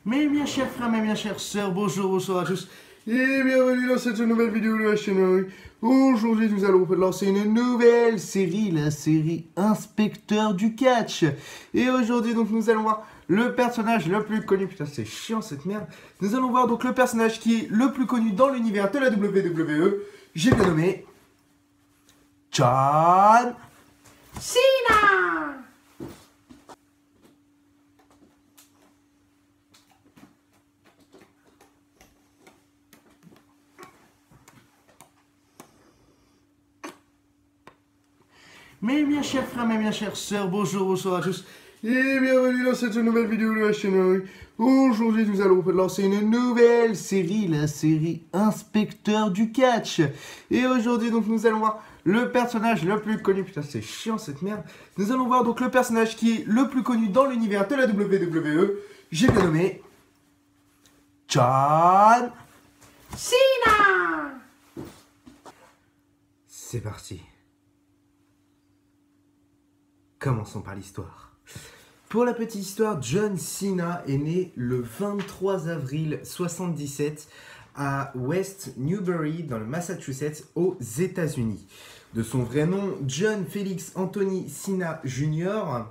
Mes bien chers frères, mes bien chères sœurs, bonjour à tous et bienvenue dans cette nouvelle vidéo de la chaîne. Aujourd'hui nous allons lancer une nouvelle série, la série Inspecteur du catch. Et aujourd'hui donc nous allons voir le personnage le plus connu, putain c'est chiant cette merde. Nous allons voir donc le personnage qui est le plus connu dans l'univers de la WWE. J'ai bien nommé John Cena. Mes bien chers frères, mes bien chères sœurs, bonjour à tous et bienvenue dans cette nouvelle vidéo de la chaîne. Aujourd'hui nous allons lancer une nouvelle série, la série Inspecteur du catch. Et aujourd'hui donc nous allons voir le personnage le plus connu, putain c'est chiant cette merde. Nous allons voir donc le personnage qui est le plus connu dans l'univers de la WWE. J'ai bien nommé John Cena. C'est parti. Commençons par l'histoire. Pour la petite histoire, John Cena est né le 23 avril 1977 à West Newbury dans le Massachusetts aux États-Unis. De son vrai nom, John Felix Anthony Cena Jr.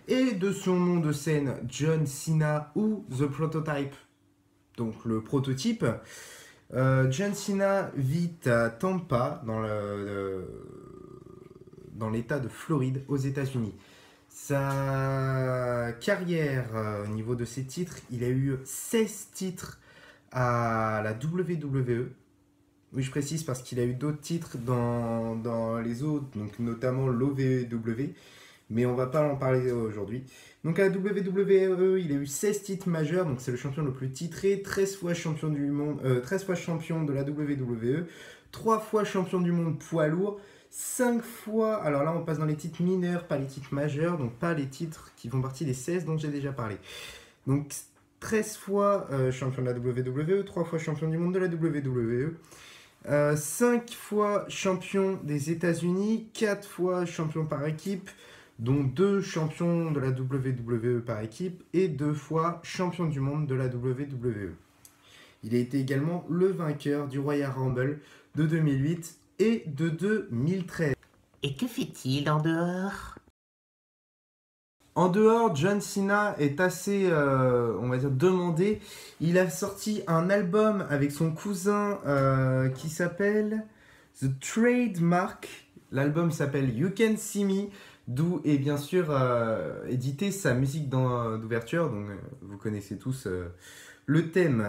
et de son nom de scène, John Cena ou The Prototype, donc le prototype. John Cena vit à Tampa dans l'État de Floride, aux États-Unis. Sa carrière, au niveau de ses titres, il a eu 16 titres à la WWE. Oui, je précise parce qu'il a eu d'autres titres dans les autres, donc notamment l'OVW, mais on va pas en parler aujourd'hui. Donc à la WWE, il a eu 16 titres majeurs, donc c'est le champion le plus titré, 13 fois champion du monde, 13 fois champion de la WWE, 3 fois champion du monde poids lourd, 5 fois, alors là on passe dans les titres mineurs, pas les titres majeurs, donc pas les titres qui font partie des 16 dont j'ai déjà parlé. Donc 13 fois champion de la WWE, 3 fois champion du monde de la WWE, 5 fois champion des États-Unis, 4 fois champion par équipe, dont 2 champions de la WWE par équipe et 2 fois champion du monde de la WWE. Il a été également le vainqueur du Royal Rumble de 2008 et de 2013. Et que fait-il en dehors? En dehors, John Cena est assez, on va dire, demandé. Il a sorti un album avec son cousin qui s'appelle The Trademark. L'album s'appelle You Can See Me, d'où est bien sûr édité sa musique d'ouverture. Donc vous connaissez tous le thème.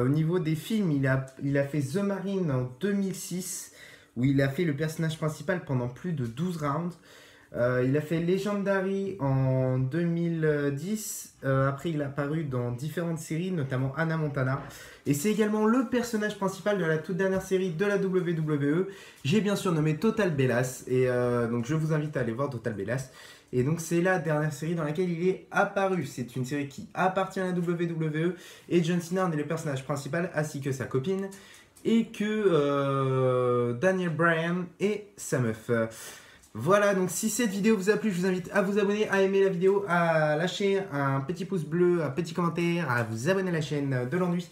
Au niveau des films, il a fait The Marine en 2006, où il a fait le personnage principal pendant plus de 12 rounds. Il a fait Legendary en 2010. Après, il a apparu dans différentes séries, notamment Hannah Montana. Et c'est également le personnage principal de la toute dernière série de la WWE. J'ai bien sûr nommé Total Bellas. Et donc, je vous invite à aller voir Total Bellas. Et donc, c'est la dernière série dans laquelle il est apparu. C'est une série qui appartient à la WWE. Et John Cena en est le personnage principal, ainsi que sa copine. Et que Daniel Bryan et sa meuf. Voilà, donc si cette vidéo vous a plu, je vous invite à vous abonner, à aimer la vidéo, à lâcher un petit pouce bleu, un petit commentaire, à vous abonner à la chaîne de l'ennui.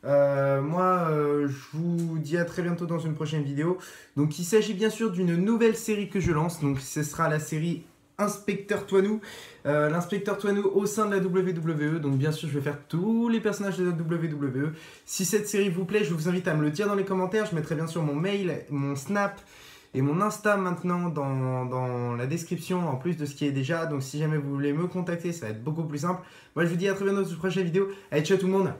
Je vous dis à très bientôt dans une prochaine vidéo. Donc il s'agit bien sûr d'une nouvelle série que je lance, donc ce sera la série Inspecteur Toinou, l'inspecteur Toinou au sein de la WWE. Donc bien sûr je vais faire tous les personnages de la WWE. Si cette série vous plaît, je vous invite à me le dire dans les commentaires. Je mettrai bien sûr mon mail, mon Snap et mon Insta maintenant dans la description, en plus de ce qui est déjà. Donc si jamais vous voulez me contacter, ça va être beaucoup plus simple. Moi je vous dis à très bientôt dans une prochaine vidéo. Allez, ciao tout le monde!